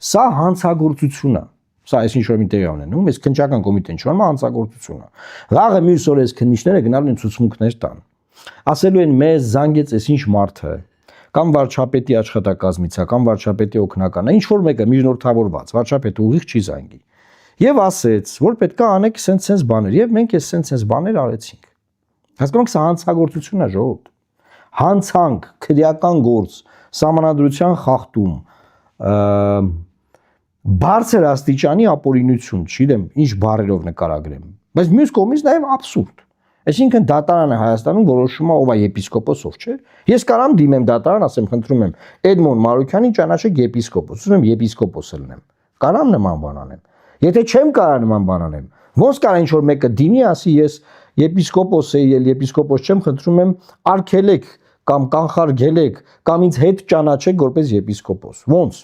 Սա հանցագործություն է։ Սա այսինչ որ մի տեղ ունենում, այս քննչական կոմիտեն չոնում հանցագործություն է։ Լաղը մյուս օրը այս քննիչները գնալու են ցուցմունքներ տան։ Ասելու են մեզ զանգեց այսինչ մարդը, կամ վարչապետի աշխատակազմից է, կամ վարչապետի օգնականն է, ինչ որ մեկը միջնորդավորված, վարչապետը ուղիղ չի զանգի։ Եվ ասեց, որ պետք է անեք սենց բաներ, եւ մենք այս սենց բաներ արեցինք։ Հասկանում եք, սա հանցագործություն է, ժողովուրդ։ Հանցանք, քրեական գործ, սահմանադրության խախտում, բարձր աստիճանի ապօրինություն, չգիտեմ, ինչ բառերով նկարագրեմ, բայց մյուս կողմից նաև աբսուրդ։ Այսինքն դատարանը Հայաստանում որոշում է ով է եպիսկոպոս, ով չէ։ Ես կարամ դիմեմ դատարան, ասեմ, խնդրում եմ, Էդմոն Մարուքյանին ճանաչեք եպիսկոպոս, ուզում եմ եպիսկոպոս լինեմ։ Կարամ նման բան անեմ։ Եթե չեմ կարող նման բան անեմ, ոնց կարա ինչ որ մեկը դիմի, ասի ես եպիսկոպոս եի, եպիսկոպոս չեմ, խնդրում եմ արգելեք կամ կանխարգելեք կամ ինձ հետ ճանաչեք որպես եպիսկոպոս։ Ոնց։